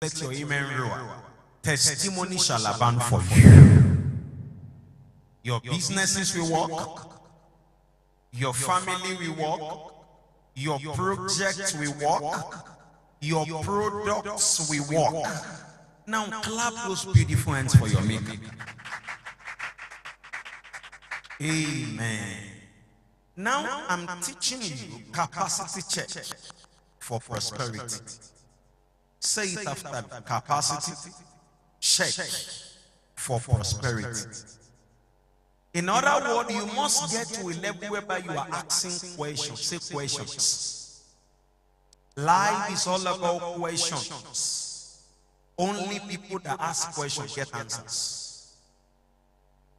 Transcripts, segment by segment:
Let your amen roar. Testimony shall abound for you. Your businesses will work. Your family will work. Your projects will work. Your products will work. Now clap those beautiful hands for your maker. Amen. Now I'm teaching you capacity check for prosperity. Say it after me. Capacity check for prosperity. In other words, you must get to a level whereby you are asking questions. Say questions. Life is all about questions. Only people that ask questions get answers.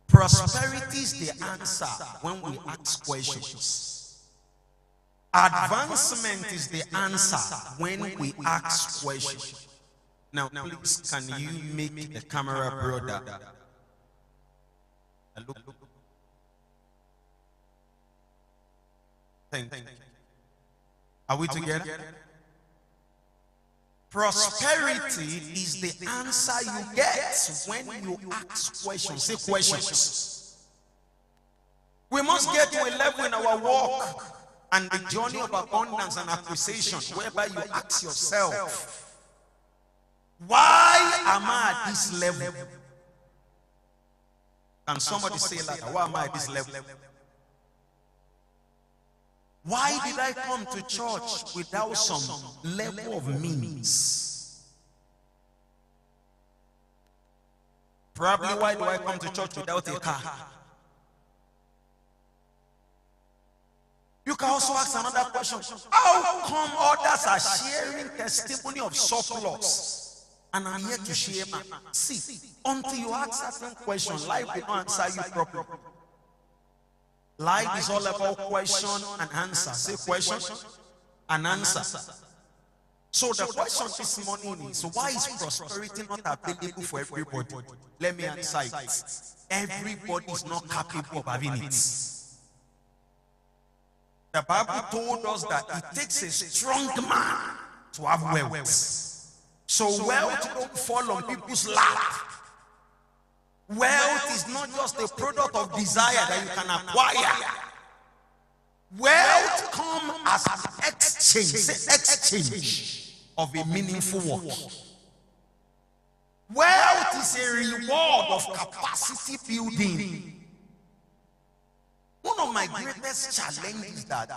Prosperity is the answer when we ask questions. Advancement is the answer when we ask questions. Now, please, can you make the camera broader? Hello? Thank you. Are we together? Prosperity is the answer you get when you ask questions. Say questions. We must get to a level in our walk and the journey of abundance and acquisition whereby you ask yourself, why am I at this level? Can somebody say that? Why am I at this level? Why did I come to church without some level of means? Probably, why do I come to church without a car? You can also ask another question. How come others are sharing testimony of surplus and I'm here to share mine? See, until you ask certain questions, life will not answer you properly. Life is all about question and answer. Say question and answer. So the question this morning is, why is prosperity not available for everybody? Let me answer it. Everybody is not capable of having it. The Bible told us that it takes a strong man to have wealth. So wealth don't fall on people's lap. Wealth is not just a product of desire that you can acquire. Wealth comes as an exchange of a meaningful work. Wealth is a reward of capacity building. One of my greatest challenges is that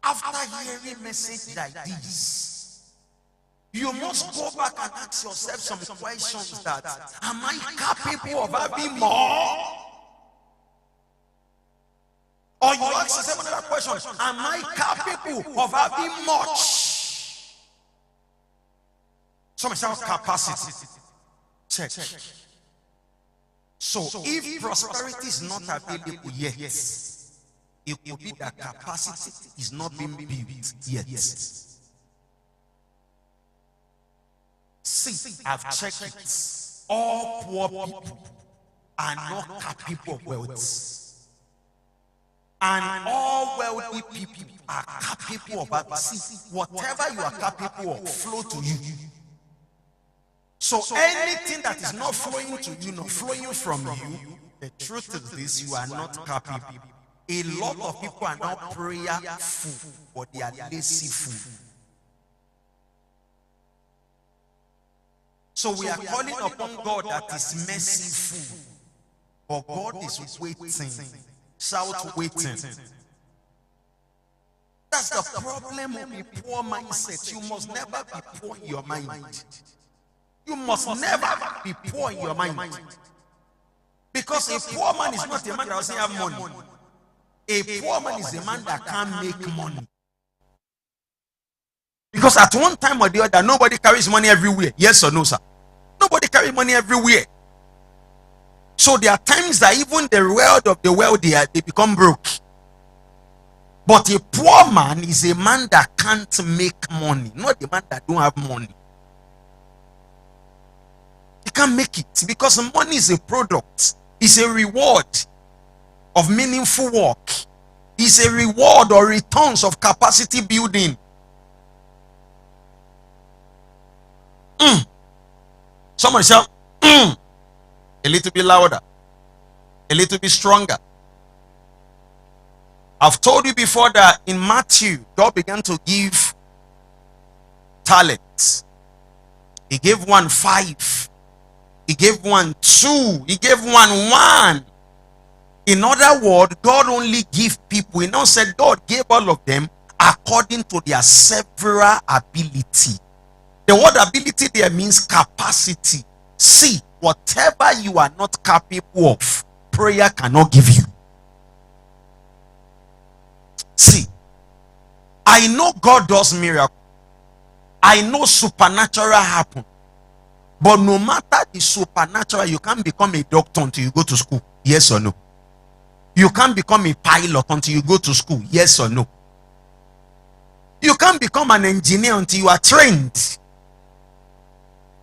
after hearing a message like this, you must go back and ask yourself some questions that, am I capable of having more? Or you ask yourself another question, am I capable of having much? Some say capacity. Check. So if prosperity is not available yet, it could be that capacity is not being built yet. See, I've checked it. All poor people are not capable of wealth. And all wealthy people are capable of that. See, whatever you are capable of, flow to you. So anything that is not flowing to you, not flowing from you, the truth is this, you are not capable. A lot of people are not prayerful, but they are lazyful. So we are calling upon God that is merciful, but God is waiting. Shout waiting. That's the problem of a poor mindset. You must never be poor in your mind. You must never be poor in your mind. Because a poor man is not a man that doesn't have money. A poor man is a man that can't make money. Because at one time or the other, nobody carries money everywhere. Yes or no, sir? Nobody carries money everywhere. So there are times that even the wealth of the wealthy, they become broke. But a poor man is a man that can't make money, not a man that don't have money. He can't make it because money is a product. It's a reward of meaningful work. It's a reward or returns of capacity building. Somebody shout, a little bit louder, a little bit stronger. I've told you before that in Matthew, God began to give talents. He gave one 5. He gave one 2. He gave one 1. In other words, God only give people. He now said God gave all of them according to their several ability. The word ability there means capacity. See, whatever you are not capable of, prayer cannot give you. See, I know God does miracles. I know supernatural happen. But no matter the supernatural, you can't become a doctor until you go to school. Yes or no? You can't become a pilot until you go to school. Yes or no? You can't become an engineer until you are trained.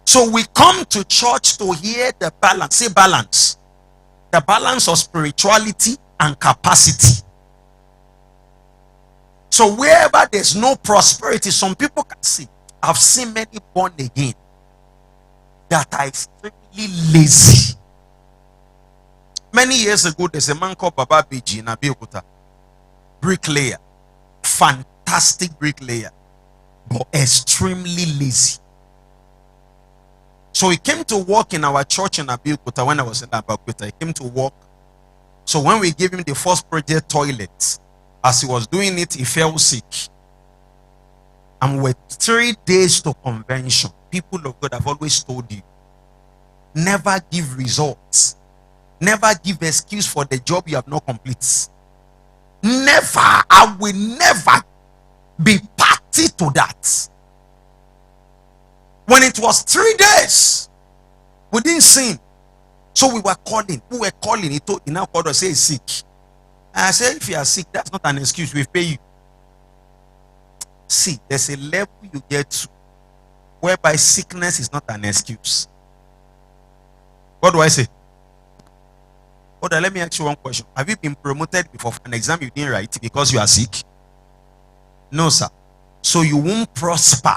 So we come to church to hear the balance. Say balance. The balance of spirituality and capacity. So wherever there's no prosperity, some people can see. I've seen many born again that are extremely lazy. Many years ago, there's a man called Baba Beji in Abeokuta. Bricklayer. Fantastic bricklayer. But extremely lazy. So he came to work in our church in Abeokuta when I was in Abeokuta. He came to work. So when we gave him the first project toilet, as he was doing it, he fell sick. And with 3 days to convention, people of God have always told you, never give results. Never give excuse for the job you have not completed. Never. I will never be party to that. When it was 3 days, we didn't see him. So we were calling. He now called us, say he's sick. And I said, if you are sick, that's not an excuse. We pay you. See, there's a level you get to whereby sickness is not an excuse. What do I say? Hold on, let me ask you one question. Have you been promoted before for an exam you didn't write because you are sick? No, sir. So you won't prosper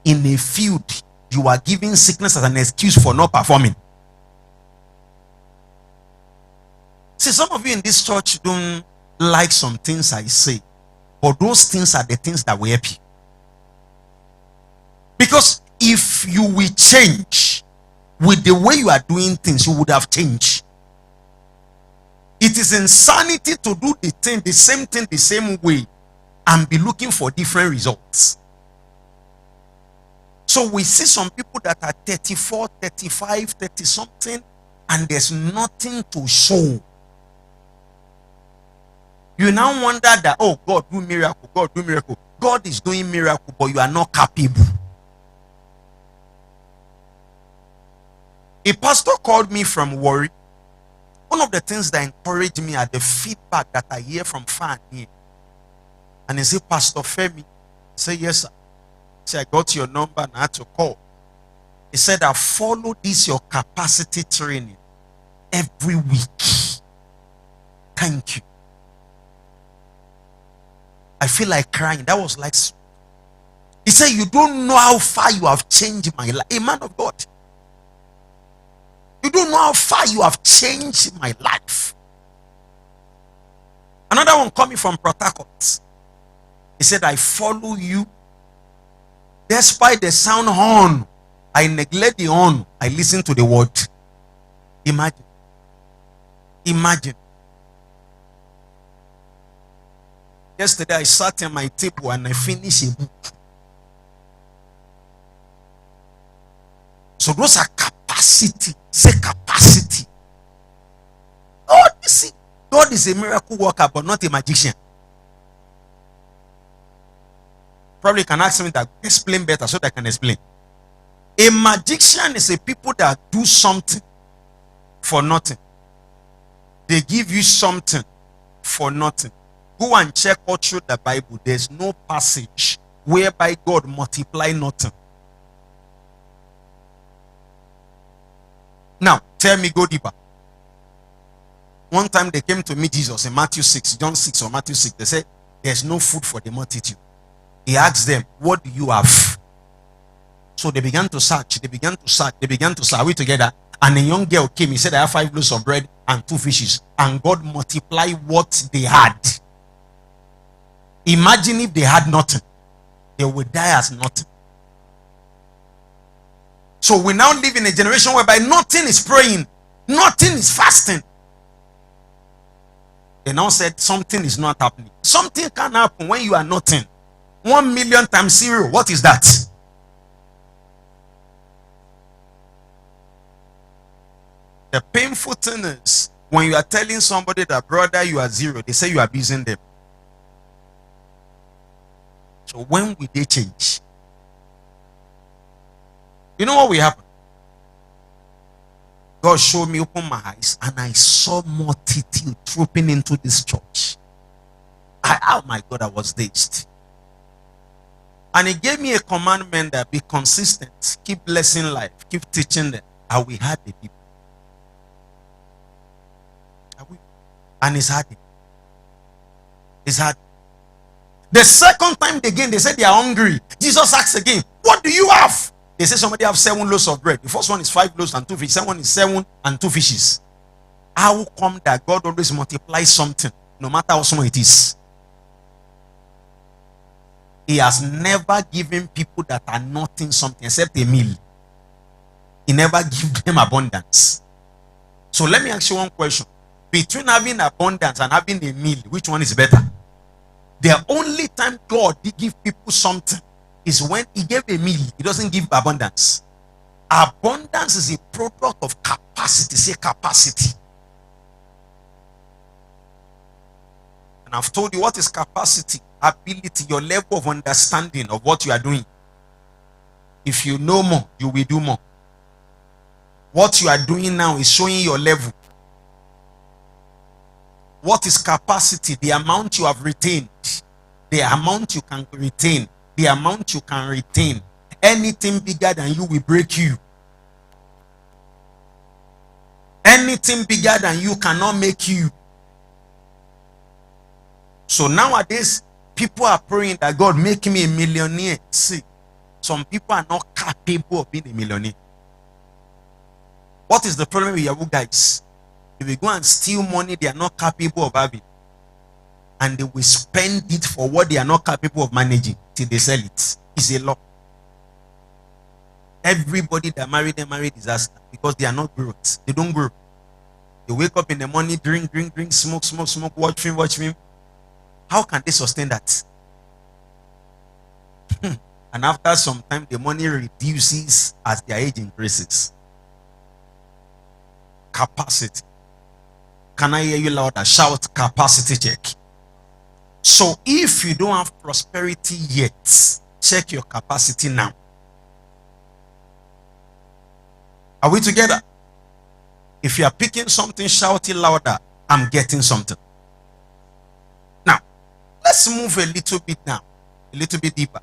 in a field you are giving sickness as an excuse for not performing. See, some of you in this church don't like some things I say, but those things are the things that will help you. Because if you will change with the way you are doing things, you would have changed. It is insanity to do the same thing the same way and be looking for different results. So we see some people that are 34, 35, 30 something, and there's nothing to show. You now wonder that, oh, God do miracle, God do miracle. God is doing miracle, but you are not capable. A pastor called me from Warri. One of the things that encouraged me are the feedback that I hear from far and near. And he said, Pastor Femi, I said, yes, sir. He said, I got your number and I had to call. He said, I follow this, your capacity training, every week. Thank you. I feel like crying. That was like, he said, you don't know how far you have changed my life. A man of God. You don't know how far you have changed my life. Another one coming from Port Harcourt. He said, I follow you. Despite the sound horn, I neglect the horn. I listen to the word. Imagine. Imagine. Yesterday I sat at my table and I finished a book. So those are capacity. Say capacity. Oh, you see, God is a miracle worker, but not a magician. Probably can ask me that explain better so that I can explain. A magician is a people that do something for nothing. They give you something for nothing. Go and check all through the Bible. There's no passage whereby God multiply nothing. Now, tell me, go deeper. One time they came to meet Jesus in Matthew 6, John 6 or Matthew 6. They said, there's no food for the multitude. He asked them, what do you have? So they began to search, they began to search, they began to search. Are we together? And a young girl came. He said, I have 5 loaves of bread and 2 fishes. And God multiplied what they had. Imagine if they had nothing. They would die as nothing. So we now live in a generation whereby nothing is praying, nothing is fasting. They now said something is not happening. Something can happen when you are nothing. 1 million times 0. What is that? The painful thing is when you are telling somebody that, brother, you are 0, they say you are abusing them. So when will they change? You know what will happen? God showed me, open my eyes, and I saw multitude trooping into this church. Oh my God, I was dazed. And he gave me a commandment that be consistent, keep blessing life, keep teaching them. And we had the people. And it's hard. It's hard. The second time again, they said they are hungry. Jesus asked again, what do you have? They say somebody have 7 loaves of bread. The first one is 5 loaves and 2 fishes. The second one is 7 and 2 fishes. How come that God always multiplies something, no matter how small it is? He has never given people that are nothing something except a meal. He never gives them abundance. So let me ask you one question. Between having abundance and having a meal, which one is better? The only time God did give people something is when he gave a meal. He doesn't give abundance. Abundance is a product of capacity. Say capacity. And I've told you what is capacity. Ability, your level of understanding of what you are doing. If you know more, you will do more. What you are doing now is showing your level. What is capacity? The amount you have retained, the amount you can retain, the amount you can retain. Anything bigger than you will break you. Anything bigger than you cannot make you. So nowadays, people are praying that God make me a millionaire. See, some people are not capable of being a millionaire. What is the problem with you guys? If we go and steal money they are not capable of having, and they will spend it for what they are not capable of managing till they sell it. It's a law. Everybody that married, they marry disaster because they are not growth. They don't grow. They wake up in the morning, drink, smoke, watch film. How can they sustain that? And after some time, the money reduces as their age increases. Capacity. Can I hear you louder? Shout capacity check. So if you don't have prosperity yet, check your capacity now. Are we together? If you are picking something, shout it louder. I'm getting something. Now, let's move a little bit now. A little bit deeper.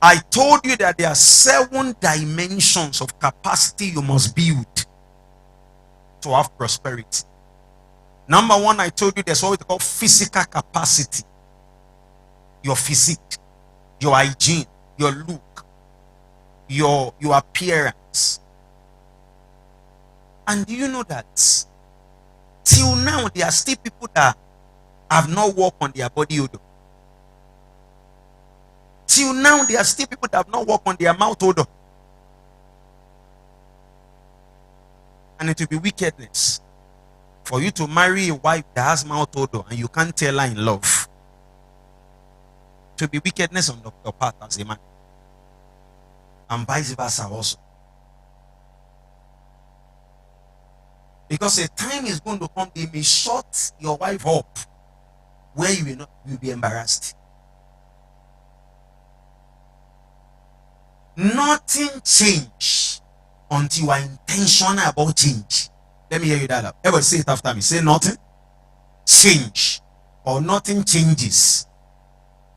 I told you that there are 7 dimensions of capacity you must build to have prosperity. Number 1, I told you there's what we call physical capacity. Your physique, your hygiene, your look, your appearance. And do you know that till now there are still people that have not worked on their body odor? Till now there are still people that have not worked on their mouth odor. And it will be wickedness for you to marry a wife that has mouth odor and you can't tell her in love. It will be wickedness on your part as a man. And vice versa also. Because a time is going to come, they may shut your wife up where you will be embarrassed. Nothing change until you are intentional about change. Let me hear you that up. Everybody say it after me. Say nothing change or nothing changes.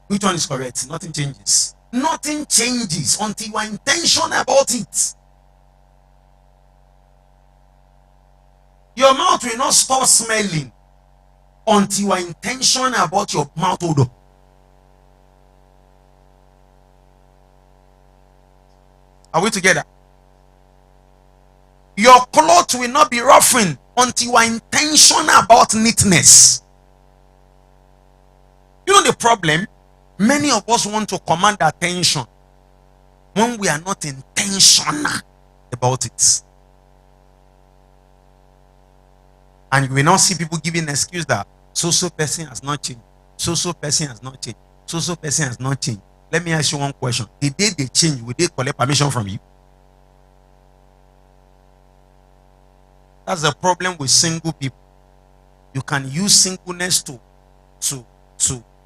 Which one is correct? Nothing changes. Nothing changes until you are intentional about it. Your mouth will not stop smelling until you are intentional about your mouth odor. Are we together? Your clothes will not be ruffling until you are intentional about neatness. You know the problem? Many of us want to command attention when we are not intentional about it. And you will not see people giving an excuse that so person has not changed. So person has not changed. So person has not changed. Let me ask you one question. The day they change, will they collect permission from you? That's the problem with single people. You can use singleness to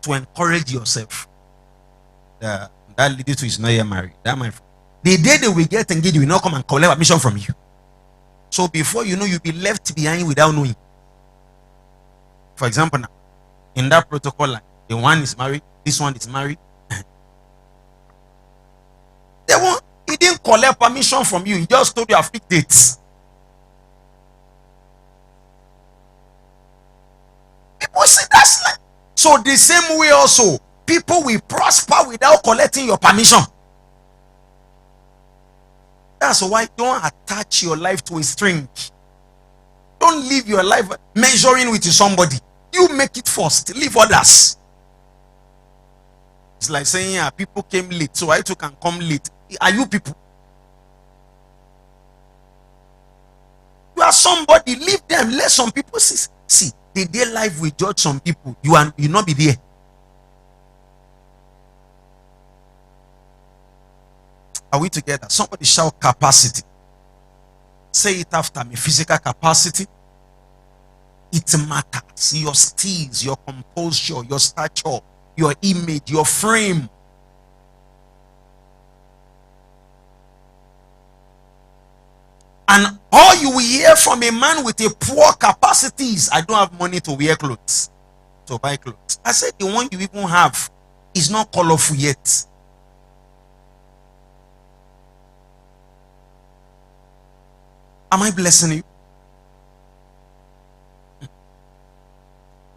encourage yourself. That lady too is not yet married. That my friend. The day they will get engaged, will not come and collect permission from you. So before you know, you'll be left behind without knowing. For example, now in that protocol line, the one is married, this one is married. He didn't collect permission from you. He just told you have fixed dates. People say that's like, so the same way also, people will prosper without collecting your permission. That's why don't attach your life to a string. Don't live your life measuring with somebody. You make it first. Leave others. It's like saying, people came late, so I too can come late. Are you people? You are somebody. Leave them. Let some people see. The day life will judge some people. You not be there. Are we together? Somebody shout capacity. Say it after me. Physical capacity. It matters. Your steez, your composure, your stature, your image, your frame. And all you will hear from a man with a poor capacity is, I don't have money to wear clothes, to buy clothes. I said the one you even have is not colorful yet. Am I blessing you?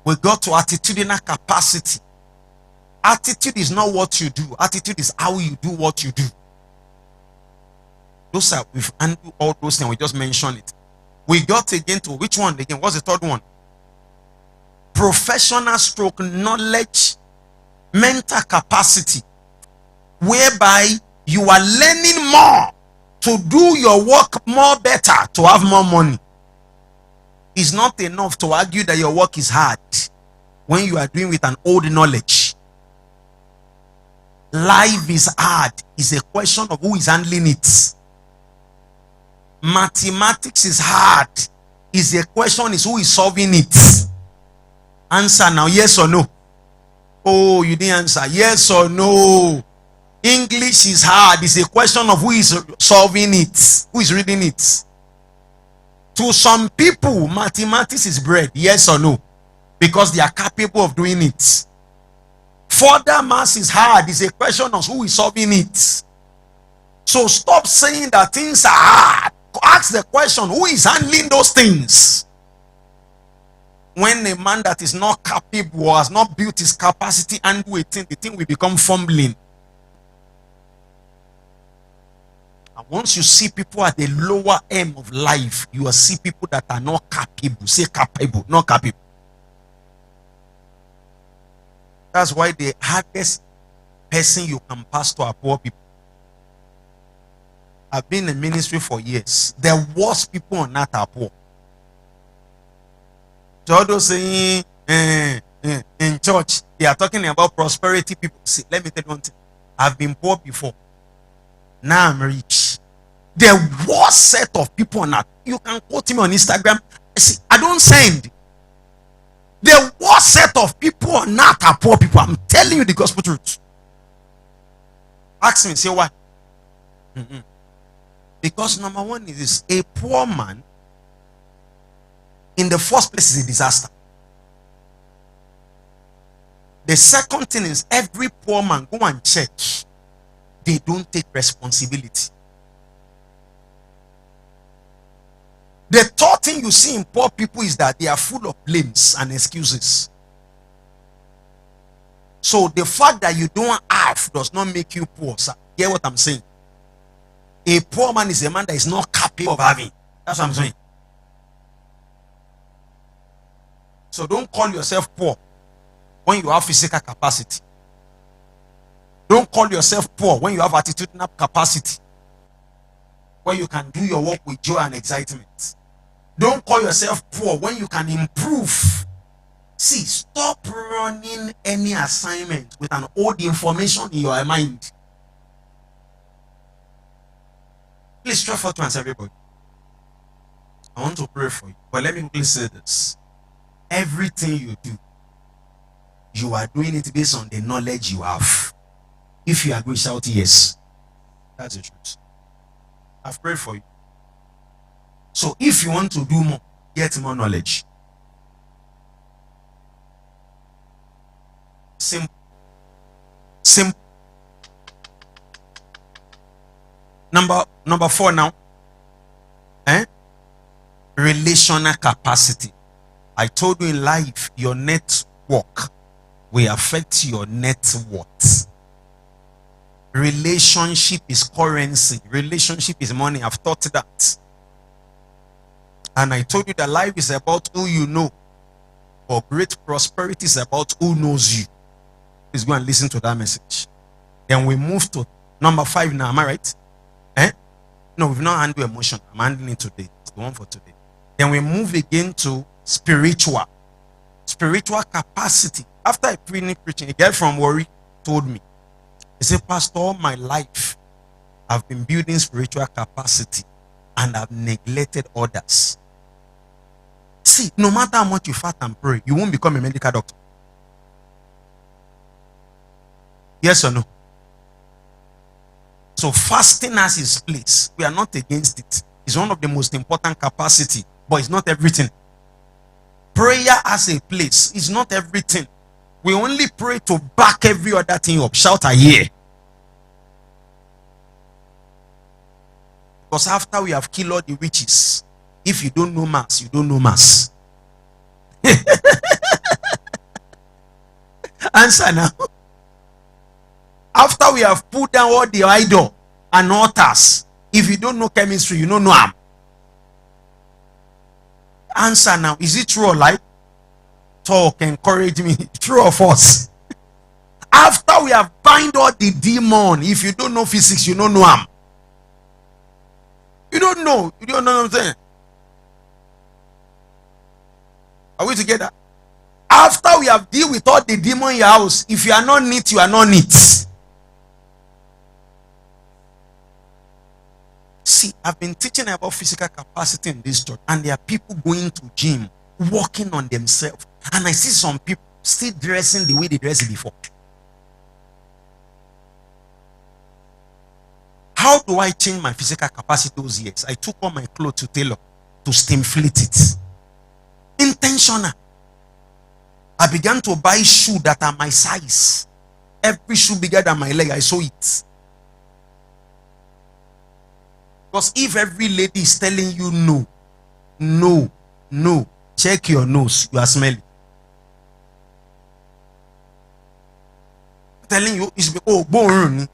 We got to attitudinal capacity. Attitude is not what you do. Attitude is how you do what you do. Those are, we've handled all those things. We just mentioned it. We got again to which one again? What's the third one? Professional stroke knowledge, mental capacity, whereby you are learning more to do your work more better, to have more money. It's not enough to argue that your work is hard when you are doing with an old knowledge. Life is hard. It's a question of who is handling it. Mathematics is hard. It's a question is who is solving it. Answer now, yes or no? Oh, you didn't answer. Yes or no? English is hard. It's a question of who is solving it, who is reading it. To some people, mathematics is bread. Yes or no? Because they are capable of doing it. Further maths is hard. It's a question of who is solving it. So stop saying that things are hard. Ask the question, who is handling those things? When a man that is not capable or has not built his capacity and do a thing, the thing will become fumbling. And once you see people at the lower end of life, you will see people that are not capable. Say capable, not capable. That's why the hardest person you can pastor are poor people. I've been in ministry for years. The worst people on earth are poor. So all those saying in church, they are talking about prosperity people. See, let me tell you one thing. I've been poor before. Now I'm rich. The worst set of people on earth. You can quote me on Instagram. See, I don't send. The worst set of people on earth are poor people. I'm telling you the gospel truth. Ask me, say why? Because number one is this: a poor man, in the first place, is a disaster. The second thing is, every poor man, go and check, they don't take responsibility. The third thing you see in poor people is that they are full of blames and excuses. So the fact that you don't have does not make you poor, sir. Hear what I'm saying? A poor man is a man that is not capable of having. That's what I'm saying. So don't call yourself poor when you have physical capacity. Don't call yourself poor when you have attitudinal capacity, where you can do your work with joy and excitement. Don't call yourself poor when you can improve. See, stop running any assignment with an old information in your mind. Please try for to answer everybody. I want to pray for you, but let me quickly say this. Everything you do, you are doing it based on the knowledge you have. If you agree, shout yes. That's the truth. I've prayed for you. So if you want to do more, get more knowledge. Simple. Simple. Number 4 now. Relational capacity. I told you in life, your network will affect your net worth. Relationship is currency. Relationship is money. I've taught that. And I told you that life is about who you know, but great prosperity is about who knows you. Please go and listen to that message. Then we move to number 5 now. Am I right? No, we've not handled emotion. I'm handling it today. It's the one for today. Then we move again to spiritual capacity. After I preaching, a girl from Warri told me, he said, Pastor, all my life I've been building spiritual capacity and I've neglected others. See, no matter how much you fast and pray, you won't become a medical doctor. Yes or no? So fasting has its place. We are not against it. It's one of the most important capacity, but it's not everything. Prayer has a place. It's not everything. We only pray to back every other thing up. Shout a year. Because after we have killed all the witches, if you don't know mass, you don't know mass. Answer now. After we have put down all the idol and altars, if you don't know chemistry, you don't know them. Answer now. Is it true or lie? Talk, encourage me. True or false? After we have bind all the demon, if you don't know physics, you don't know them. You don't know. You don't know what I'm saying. Are we together? After we have dealt with all the demon in your house, if you are not neat, you are not neat. See, I've been teaching about physical capacity in this church, and there are people going to gym, working on themselves, and I see some people still dressing the way they dressed before. How do I change my physical capacity those years? I took all my clothes to tailor to stimulate it. Intentional. I began to buy shoes that are my size. Every shoe bigger than my leg, I saw it. Because if every lady is telling you no, check your nose, you are smelling. Telling you, it's bone.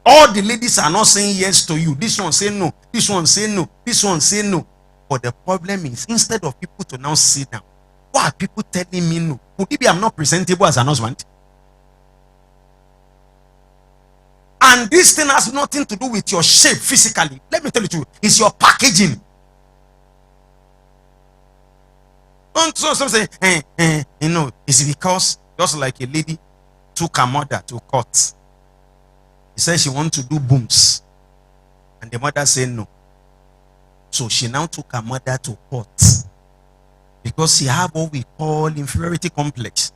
All the ladies are not saying yes to you. This one say no, this one say no, this one say no. But the problem is, instead of people to now sit down, why are people telling me no? Could it be I'm not presentable as an husband? And this thing has nothing to do with your shape physically. Let me tell you the truth. It's your packaging. Don't some say, it's because just like a lady took her mother to court. He said she wants to do booms. And the mother said no. So she now took her mother to court. Because she have what we call inferiority complex.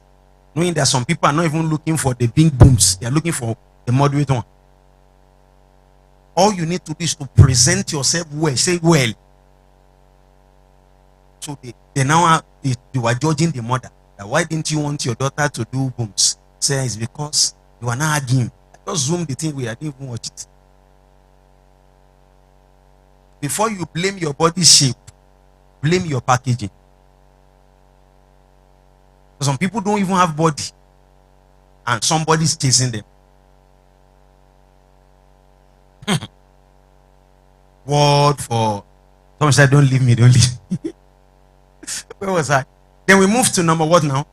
Knowing that some people are not even looking for the big booms. They are looking for the moderate one. All you need to do is to present yourself well. Say well. So they now you are judging the mother. That why didn't you want your daughter to do booms? Say it's because you are not arguing. Just zoom the thing where I didn't even watch it. Before you blame your body shape, blame your packaging. Some people don't even have body, and somebody's chasing them. Word for. Someone said, don't leave me, don't leave me. Where was I? Then we move to number what now?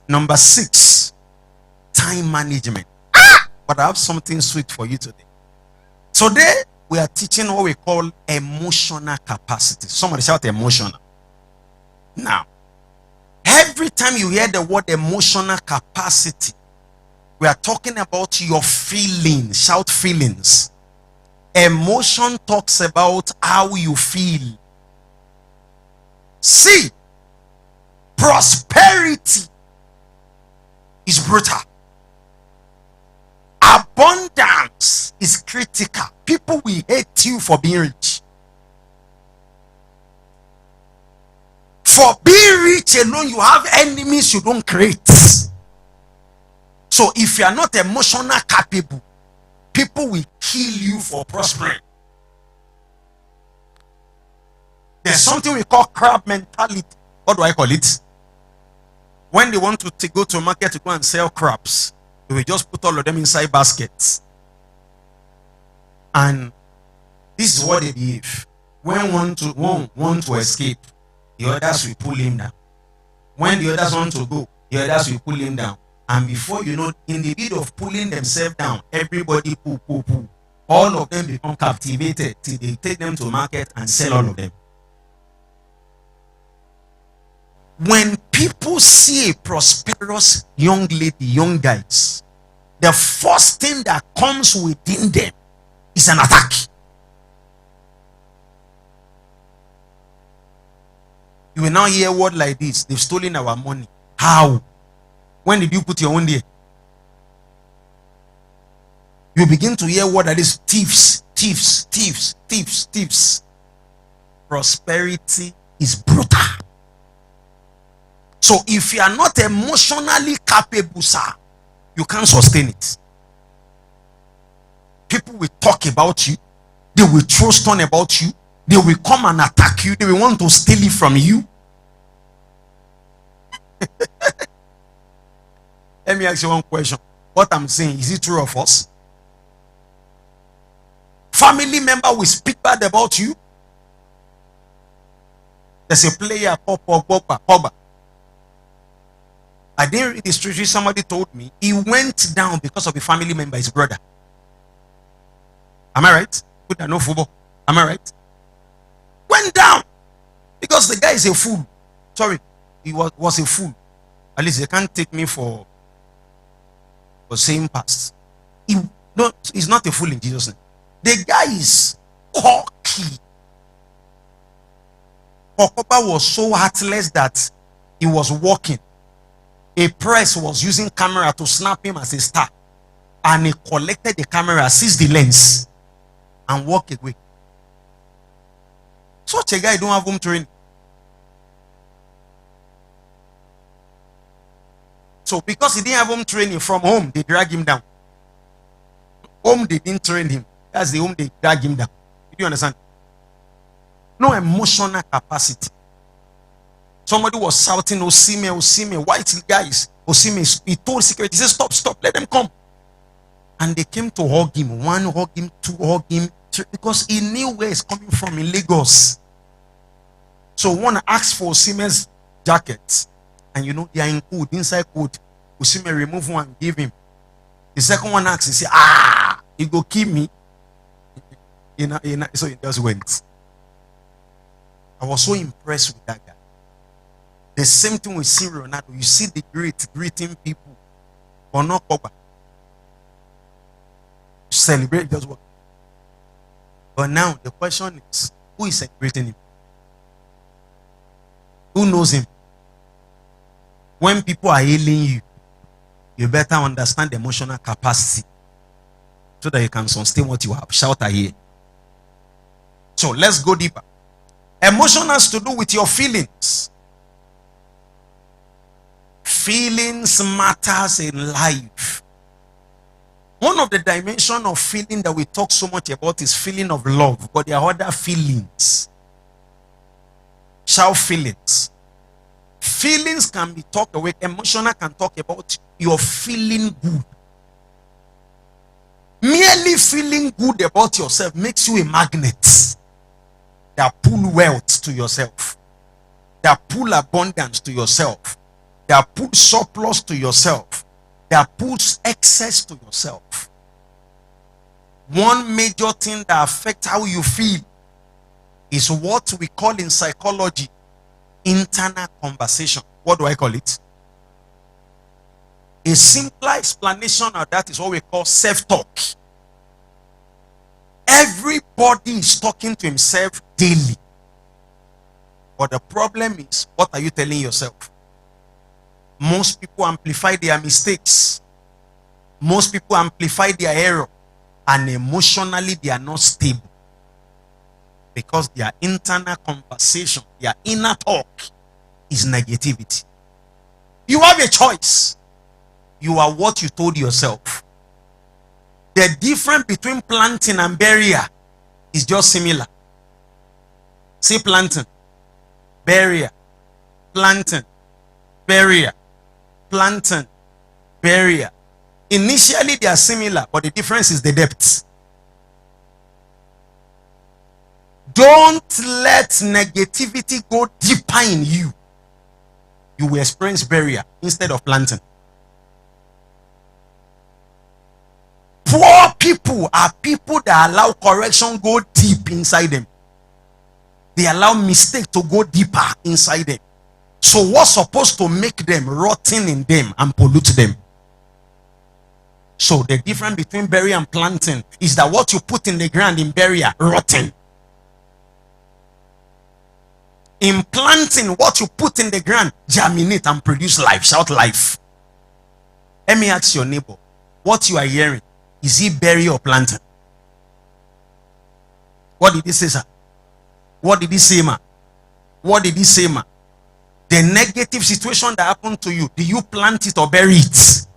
Number 6. Time management. But I have something sweet for you today. Today, we are teaching what we call emotional capacity. Somebody shout emotional. Now, every time you hear the word emotional capacity, we are talking about your feelings. Shout feelings. Emotion talks about how you feel. See, prosperity is brutal. Abundance is critical. People will hate you for being rich. For being rich alone, you have enemies you don't create. So if you are not emotional capable, people will kill you for prospering. There's something we call crab mentality. What do I call it? When they want to go to a market to go and sell crabs, they will just put all of them inside baskets. And this is what they believe. When one want to escape, the others will pull him down. When the others want to go, the others will pull him down. And before you know, in the bid of pulling themselves down, everybody pull. All of them become captivated till they take them to market and sell all of them. When people see a prosperous young lady, young guys, the first thing that comes within them is an attack. You will now hear a word like this: they've stolen our money. How? When did you put your own there? You begin to hear word that is thieves. Prosperity is brutal. So if you are not emotionally capable, sir, you can't sustain it. People will talk about you. They will throw stone about you. They will come and attack you. They will want to steal it from you. Let me ask you one question. What I'm saying, is it true of us? Family member will speak bad about you. There's a player, Pogba. I didn't read the story. Somebody told me he went down because of a family member, his brother. Am I right? Good, I know football. Am I right? Went down because the guy is a fool. Sorry, he was a fool. At least they can't take me for saying past. He's not a fool in Jesus' name. The guy is cocky. Pogba was so heartless that he was walking. A press was using camera to snap him as a star, and he collected the camera, seized the lens, and walked away. Such a guy don't have home training. So because he didn't have home training, from home they drag him down. Home they didn't train him. That's the home they drag him down. Do you understand? No emotional capacity. Somebody was shouting, Osime, white guys. Osime, he told security, he said, stop, let them come. And they came to hug him. One hug him, two hug him, three, because he knew where he's coming from in Lagos. So one asked for Osime's jacket. And you know, they are in code, inside code. Osime remove one, give him. The second one asked, he said, he go kill me. So he just went. I was so impressed with that guy. The same thing we see Ronaldo. You see the greeting people, but not Pogba. Celebrate just what. But now the question is, who is celebrating him? Who knows him? When people are hailing you, you better understand the emotional capacity so that you can sustain what you have. Shout I hear. So let's go deeper. Emotion has to do with your feelings. Feelings matters in life. One of the dimensions of feeling that we talk so much about is feeling of love, but there are other feelings. Shout feelings. Feelings can be talked away. Emotional can talk about your feeling good. Merely feeling good about yourself makes you a magnet. that pull wealth to yourself, that pull abundance to yourself, that pull surplus to yourself, that pulls excess to yourself. One major thing that affects how you feel is what we call in psychology internal conversation. What do I call it? A simpler explanation of that is what we call self-talk. Everybody is talking to himself daily. But the problem is, what are you telling yourself? Most people amplify their mistakes. Most people amplify their error. And emotionally, they are not stable. Because their internal conversation, their inner talk is negativity. You have a choice. You are what you told yourself. The difference between planting and burial is just similar. See, planting, burial, planting, burial, planting, burial. Initially they are similar, but the difference is the depth. Don't let negativity go deeper in you. You will experience burial instead of planting. Poor people are people that allow correction go deep inside them. They allow mistake to go deeper inside them. So what's supposed to make them rotten in them and pollute them? So the difference between burial and planting is that what you put in the ground in burial, rotten. In planting, what you put in the ground, germinate and produce life. Shout life. Let me ask your neighbor, what you are hearing, is he burial or planting? What did he say, sir? What did he say, ma? What did he say, ma? The negative situation that happened to you, do you plant it or bury it?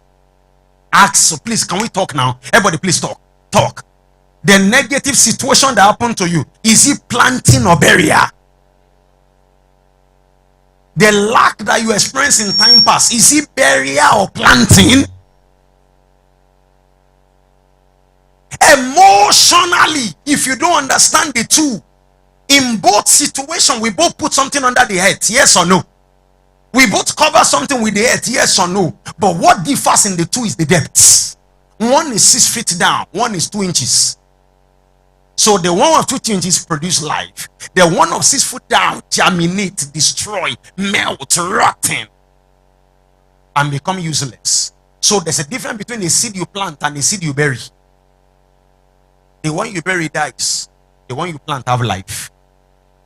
Ask. So please, can we talk now? Everybody, please talk. Talk. The negative situation that happened to you, is it planting or burial? The lack that you experience in time past, is it burial or planting? Emotionally, if you don't understand the two, in both situations, we both put something under the head, yes or no? We both cover something with the head, yes or no? But what differs in the two is the depth. One is 6 feet down, one is 2 inches. So the one of 2 inches produce life. The one of 6 foot down germinate, destroy, melt, rotten, and become useless. So there's a difference between a seed you plant and a seed you bury. The one you bury dies. The one you plant have life.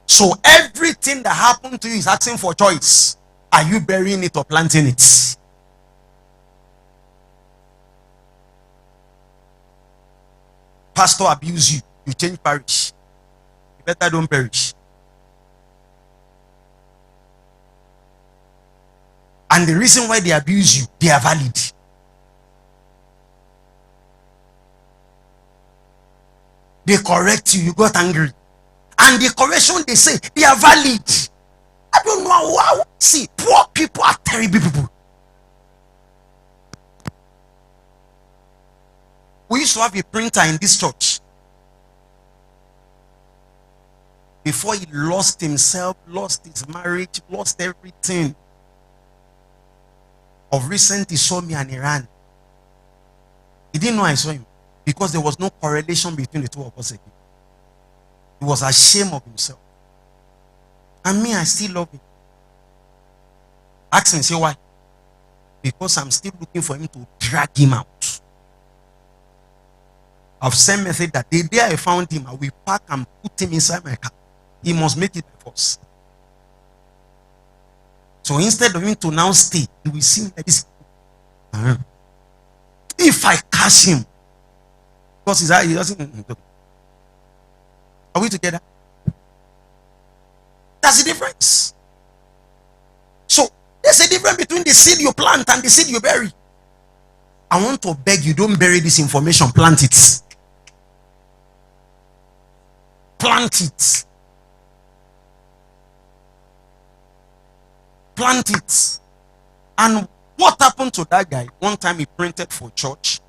So everything that happened to you is asking for choice. Are you burying it or planting it? Pastor abuse you, you change parish. You better don't perish. And the reason why they abuse you, they are valid. They correct you, you got angry. And the correction they say, they are valid. I don't know how. See, poor people are terrible people. We used to have a printer in this church. Before he lost himself, lost his marriage, lost everything. Of recent, he saw me and he ran. He didn't know I saw him because there was no correlation between the two of us again. He was ashamed of himself. And me, I still love him. Ask him, say why? Because I'm still looking for him to drag him out. I've sent message that the day I found him, I will pack and put him inside my car. He must make it by force. So instead of him to now stay, he will see me like this. If I catch him, because he doesn't. Are we together? That's the difference. So there's a difference between the seed you plant and the seed you bury. I want to beg you, don't bury this information, plant it. Plant it. Plant it. And what happened to that guy? One time he printed for church,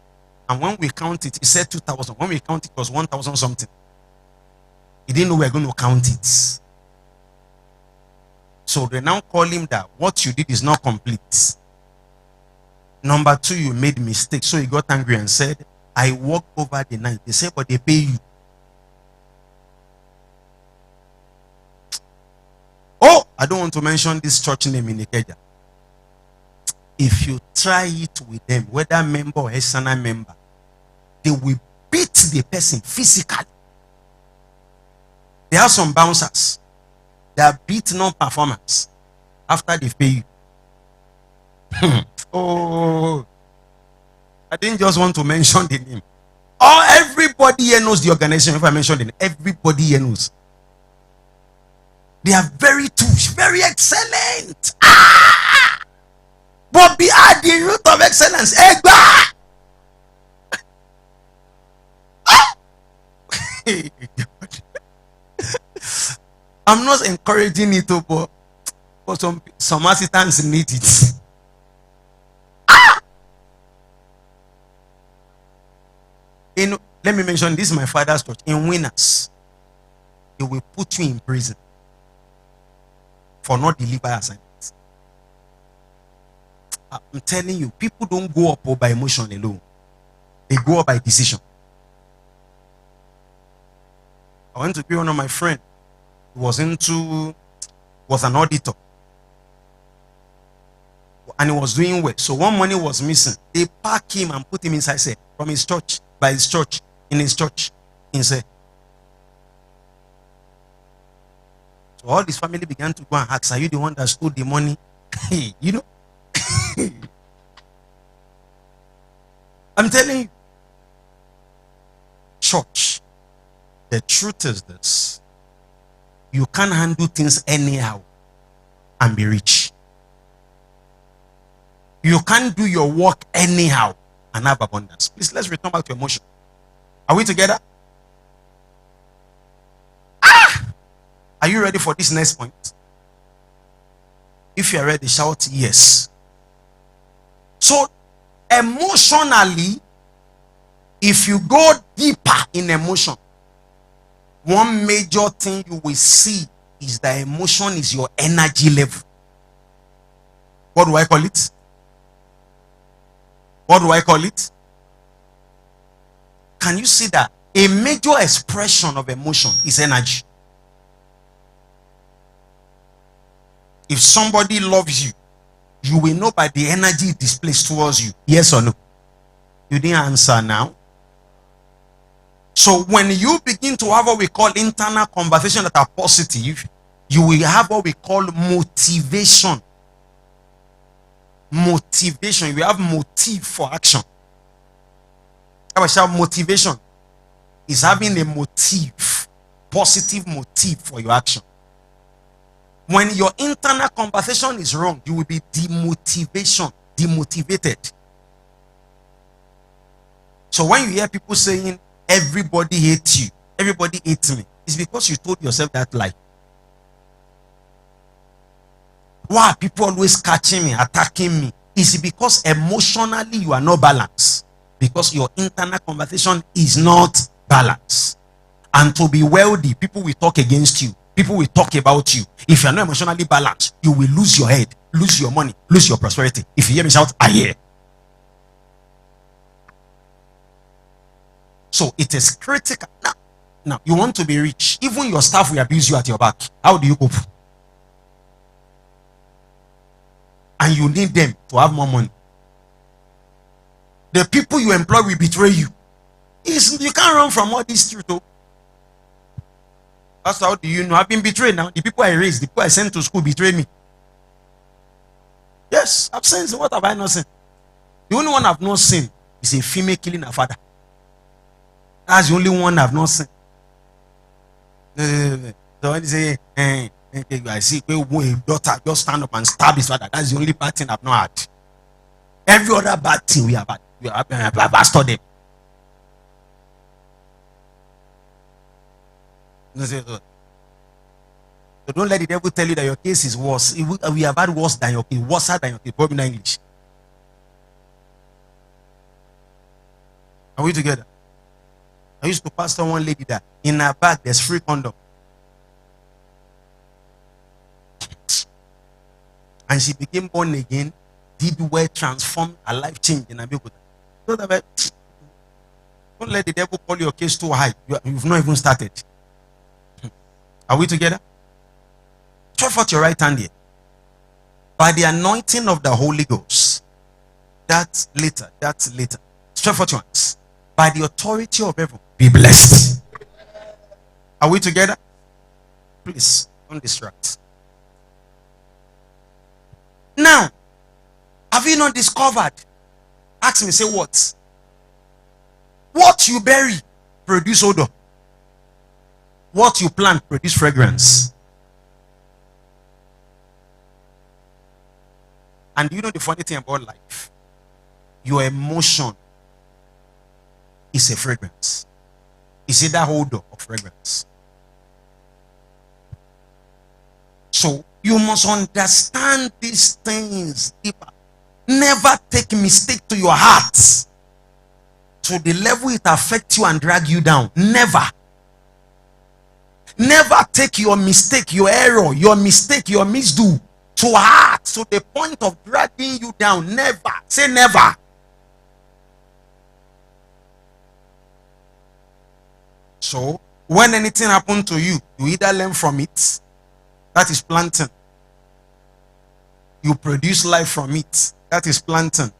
and when we count it, he said 2,000. When we count it, was 1,000 something. He didn't know we were going to count it. So they now call him that what you did is not complete. Number two, you made mistake. So he got angry and said, I worked over the night. They said, but they pay you. Oh, I don't want to mention this church name in Ikeja. If you try it with them, whether member or external member, they will beat the person physically. There are some bouncers that beat non-performance after they pay you. Oh, I didn't just want to mention the name. Oh, everybody here knows the organization. If I mention the name, everybody here knows. They are very touch, very excellent. But behind the root of excellence, I'm not encouraging it, but some assistants need it. Let me mention this is my father's church. In Winners, they will put you in prison for not delivering assignments. I'm telling you, people don't go up by emotion alone. They go up by decision. I went to be one of my friends. He was an auditor. And he was doing well. So one money was missing. They pack him and put him inside cell from his church, by his church, in his church, inside. So all his family began to go and ask, are you the one that stole the money? You know? I'm telling you, church, the truth is this: you can't handle things anyhow and be rich. You can't do your work anyhow and have abundance. Please, let's return back to emotion. Are we together? Are you ready for this next point? If you are ready, shout yes. So, emotionally, if you go deeper in emotion, one major thing you will see is that emotion is your energy level. What do I call it? What do I call it? Can you see that a major expression of emotion is energy? If somebody loves you, you will know by the energy it displays towards you. Yes or no? You didn't answer now. So when you begin to have what we call internal conversations that are positive, you will have what we call motivation. Motivation. You have motive for action. I shall motivation is having a motive, positive motive for your action. When your internal conversation is wrong, you will be demotivated. So when you hear people saying everybody hates you, everybody hates me, it's because you told yourself that lie. Why are people always catching me, attacking me? Is it because emotionally you are not balanced? Because your internal conversation is not balanced. And to be wealthy, people will talk against you. People will talk about you. If you are not emotionally balanced, you will lose your head, lose your money, lose your prosperity. If you hear me shout, I hear. So it is critical. Now, you want to be rich. Even your staff will abuse you at your back. How do you cope? And you need them to have more money. The people you employ will betray you. You can't run from all this truth. That's how do you know? I've been betrayed now. The people I raised, the people I sent to school betrayed me. Yes, I've seen. What have I not seen? The only one I've not seen is a female killing her father. That's the only one I've not seen. So when you say, I see a daughter just stand up and stab his father, that's the only bad thing I've not had. Every other bad thing we have had. I've asked them. So don't let the devil tell you that your case is worse. We have had worse than your case, worse than your case. Probably in English. Are we together? I used to pastor one lady that in her bag there's free condom. And she became born again, did well, transformed, her life changed in Abeokuta. Don't let the devil call your case too high. You've not even started. Are we together? Stretch out your right hand here. By the anointing of the Holy Ghost. That's later. Stretch out your hands. By the authority of heaven, be blessed. Are we together? Please, don't distract. Now, have you not discovered? Ask me, say what? What you bury, produce odor. What you plant, produce fragrance. And you know the funny thing about life? Your emotion is a fragrance. It's either odor or fragrance. So you must understand these things deeper. Never take mistake to your heart to the level it affects you and drag you down. Never. Never take your mistake, your error, your mistake, your misdo to heart to the point of dragging you down. Never. Say never. So when anything happens to you, you either learn from it. That is planting. You produce life from it. That is planting.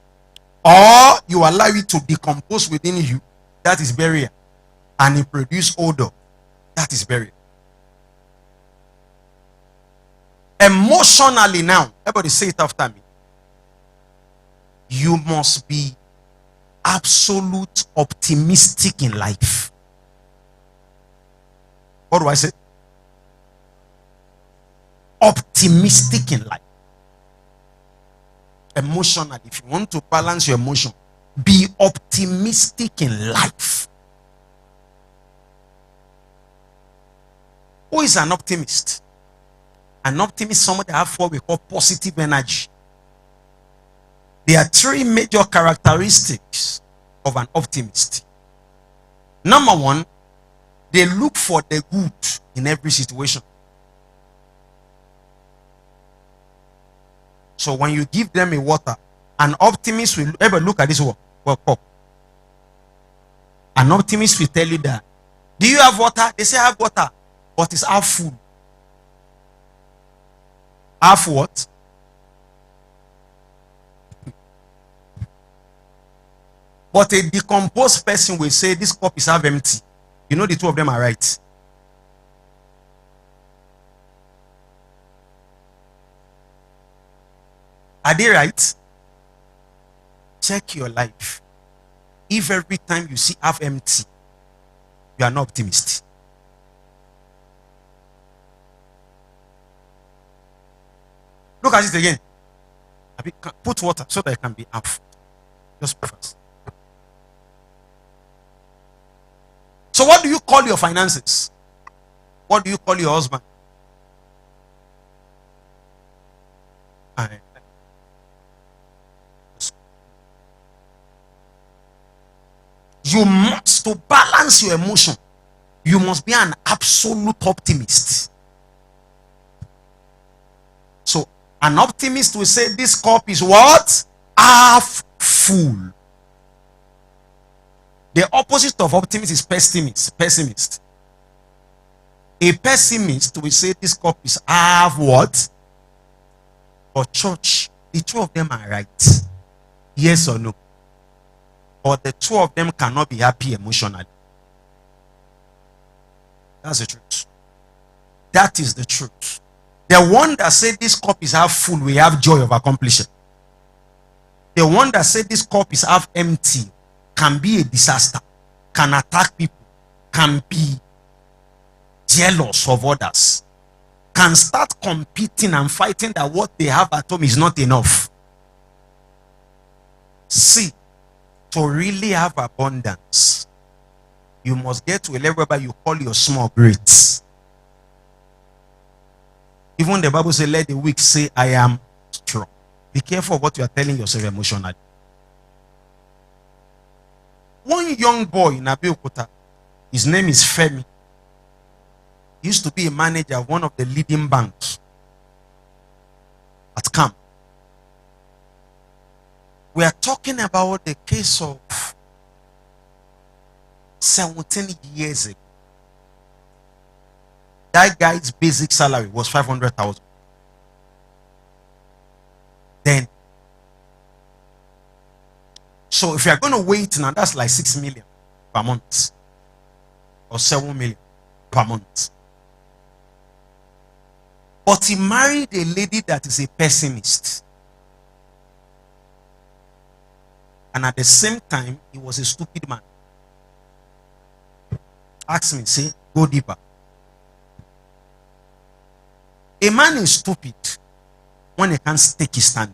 Or you allow it to decompose within you. That is burial. And it produce odor. That is burial. Emotionally now, everybody say it after me. You must be absolute optimistic in life. What do I say? Optimistic in life. Emotionally, if you want to balance your emotion, be optimistic in life. Who is an optimist? An optimist is someone that has what we call positive energy. There are three major characteristics of an optimist. Number one, they look for the good in every situation. So when you give them a water, an optimist will ever look at this cup. An optimist will tell you that, do you have water? They say I have water, but it's half full. Half what? But a decomposed person will say this cup is half empty. You know the two of them are right. Are they right? Check your life. If every time you see half empty, you are not optimist. Look at it again. Put water so that it can be half. Just first. So what do you call your finances? What do you call your husband? You must, to balance your emotion, you must be an absolute optimist. So an optimist will say this cup is what? Half full. The opposite of optimist is pessimist. A pessimist will say this cup is half what? But church, the two of them are right. Yes or no? But the two of them cannot be happy emotionally. That's the truth. That is the truth. The one that said this cup is half full, we have joy of accomplishing. The one that said this cup is half empty can be a disaster, can attack people, can be jealous of others, can start competing and fighting that what they have at home is not enough. See, to really have abundance, you must get to a level where you call your small great. Even the Bible says, let the weak say, I am strong. Be careful of what you are telling yourself emotionally. One young boy in Abeokuta His name is Femi. He used to be a manager of one of the leading banks at camp. We are talking about the case of 17 years ago. That guy's basic salary was 500,000. Then, so if you are going to wait now, that's like 6 million per month or 7 million per month. But he married a lady that is a pessimist. And at the same time, he was a stupid man. Ask me, say, go deeper. A man is stupid when he can't take his stand.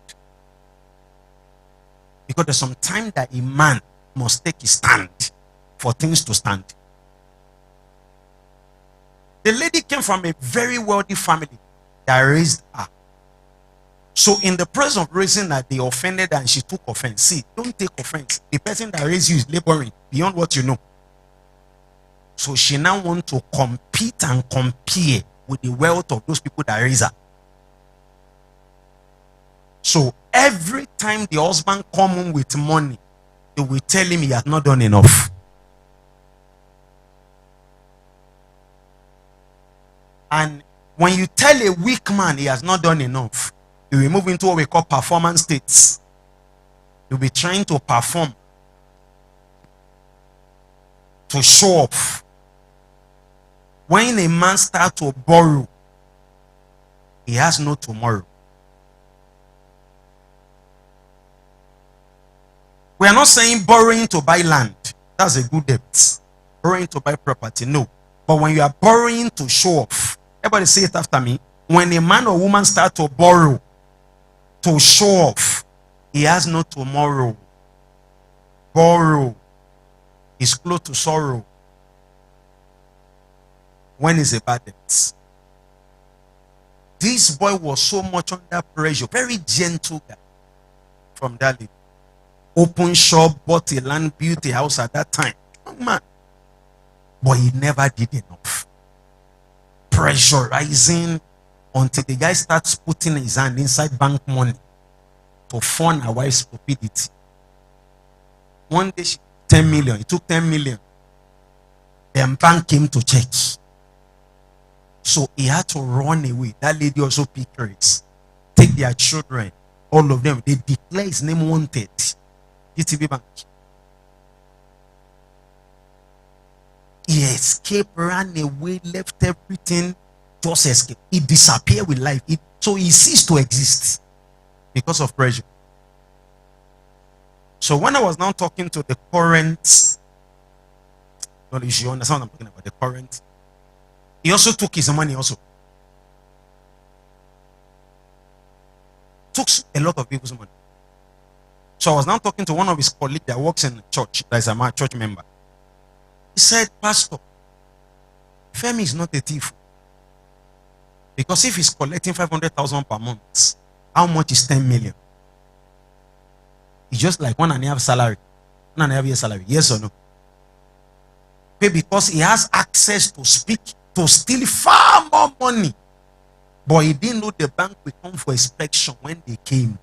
Because there's some time that a man must take his stand for things to stand. The lady came from a very wealthy family that raised her. So in the process of raising her, they offended her and she took offense. See, don't take offense. The person that raised you is laboring beyond what you know. So she now wants to compete and compare with the wealth of those people that raise her. So every time the husband comes home with money, they will tell him he has not done enough. And when you tell a weak man he has not done enough, he will move into what we call performance states. He'll be trying to perform, to show off. When a man starts to borrow, he has no tomorrow. We are not saying borrowing to buy land. That's a good debt. Borrowing to buy property, no. But when you are borrowing to show off, everybody say it after me. When a man or woman start to borrow to show off, he has no tomorrow. Borrow is close to sorrow. When is a bad debt? This boy was so much under pressure. Very gentle guy from that lady. Open shop, bought a land, built a house at that time. Young man. But he never did enough. Pressurizing until the guy starts putting his hand inside bank money to fund a wife's stupidity. One day she took 10 million. He took 10 million. Then bank came to check. So he had to run away. That lady also picked race. Take their children. All of them. They declare his name wanted. GTB Bank. He escaped, ran away, left everything, just escaped. He disappeared with life. So he ceased to exist because of pressure. So when I was now talking to the current, well, you should understand what I'm talking about, the current, he also took his money also. Took a lot of people's money. So I was now talking to one of his colleagues that works in the church, that is a church member. He said, Pastor, Femi is not a thief. Because if he's collecting 500,000 per month, how much is 10 million? It's just like 1.5 salary. 1.5 year salary. Yes or no? Because he has access to speak, to steal far more money. But he didn't know the bank will come for inspection when they came.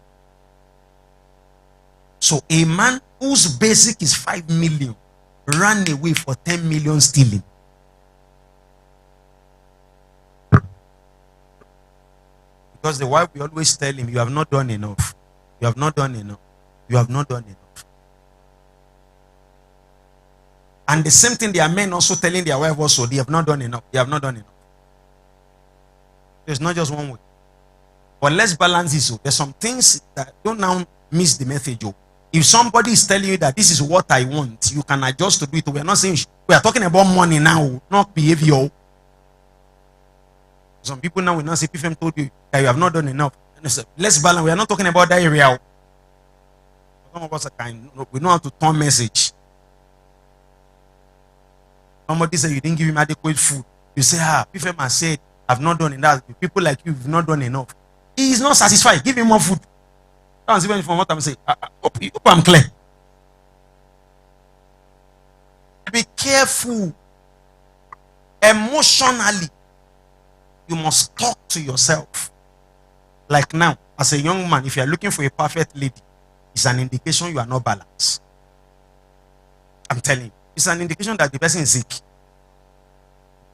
So a man whose basic is 5 million ran away for 10 million stealing. Because the wife will always tell him, you have not done enough. You have not done enough. You have not done enough. And the same thing, their men also telling their wife also, they have not done enough. They have not done enough. There's not just one way. But let's balance this. There's some things that don't now miss the message. If somebody is telling you that this is what I want, you can adjust to do it. We are not saying, we are talking about money now, not behavior. Some people now will not say, PFM told you that you have not done enough. Let's balance. We are not talking about that area. Some of us are kind. We know how to turn message. Somebody said you didn't give him adequate food. You say, PFM has said, I've not done enough. People like you have not done enough. He is not satisfied. Give him more food. That's even from what I'm saying. Hope I'm clear. Be careful Emotionally, you must talk to yourself. Like now, as a young man, if you are looking for a perfect lady, it's an indication you are not balanced. I'm telling you, it's an indication that the person is sick.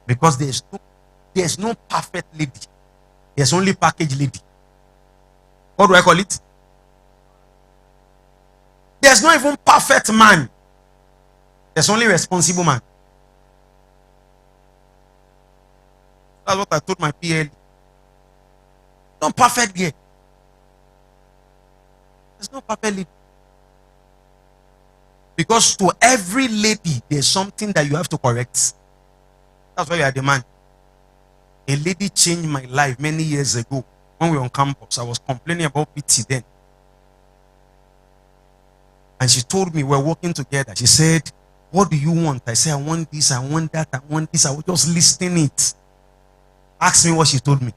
Because there's no perfect lady. There's only package lady. What do I call it? There's not even perfect man. There's only responsible man. That's what I told my PL. Not perfect yet. There's no perfect lady. Because to every lady, there's something that you have to correct. That's why you are the man. A lady changed my life many years ago when we were on campus. I was complaining about PT then. And she told me, we're working together. She said, what do you want? I said, I want this, I want that, I want this. I was just listing it. Ask me what she told me.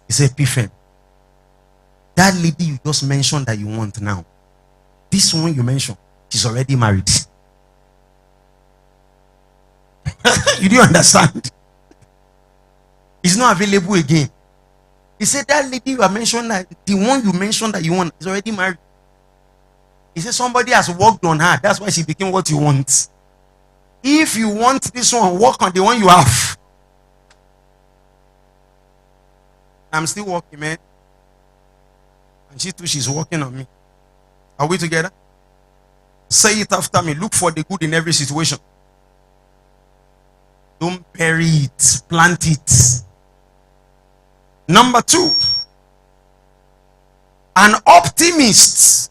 He said, Femi, that lady you just mentioned that you want now, this one you mentioned, she's already married. You do understand? It's not available again. He said, that lady you are mentioning, that the one you mentioned that you want is already married. He said, somebody has worked on her. That's why she became what you want. If you want this one, work on the one you have. I'm still working, man. And she too, she's working on me. Are we together? Say it after me. Look for the good in every situation. Don't bury it. Plant it. Number 2. An optimist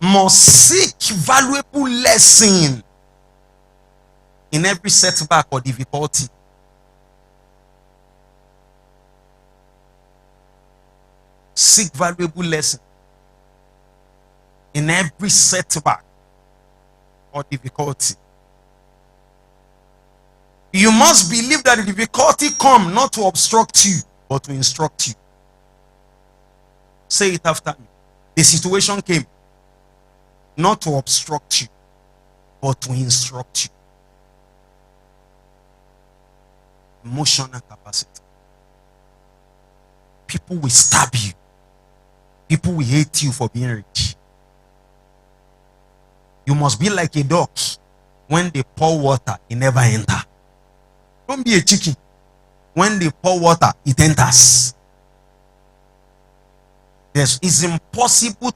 must seek valuable lesson in every setback or difficulty. Seek valuable lesson in every setback or difficulty. You must believe that the difficulty come not to obstruct you, but to instruct you. Say it after me. The situation came not to obstruct you, but to instruct you. Emotional capacity. People will stab you. People will hate you for being rich. You must be like a duck. When they pour water, it never enter. Don't be a chicken. When they pour water, it enters. It's impossible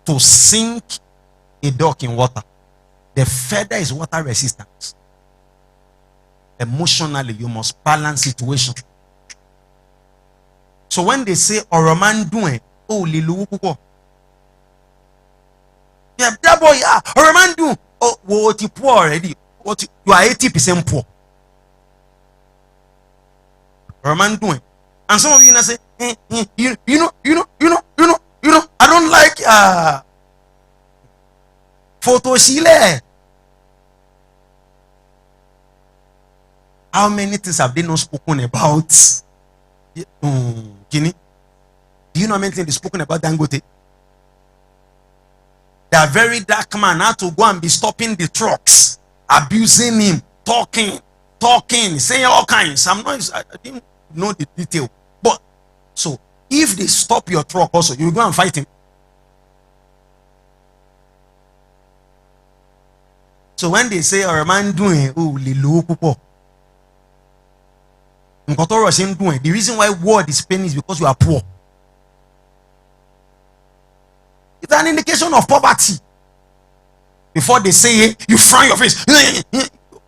to sink a duck in water. The feather is water resistance. Emotionally, you must balance situation. So when they say Oroman doing, oh lilu kuko. Yeah, that boy, yeah, Oroman do. Oh, what you poor already? You are 80% poor. Oroman doing. And some of you now say, you know, I don't like photo shile. How many things have they not spoken about? Guinea? Do you know how many things they spoken about Dangote? That very dark man had to go and be stopping the trucks, abusing him, talking, saying all kinds. I didn't know the detail. But so if they stop your truck also, you go and fight him. So when they say a man doing the reason why war is pain is because you are poor. It's an indication of poverty. Before they say it, you frown your face.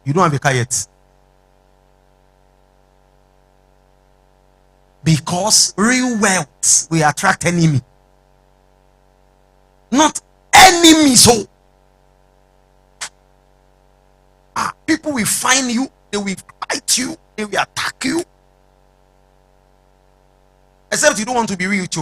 You don't have a car yet. Because real wealth will attract enemy. Not enemies. So people will find you, they will fight you, they will attack you. Except you don't want to be rich.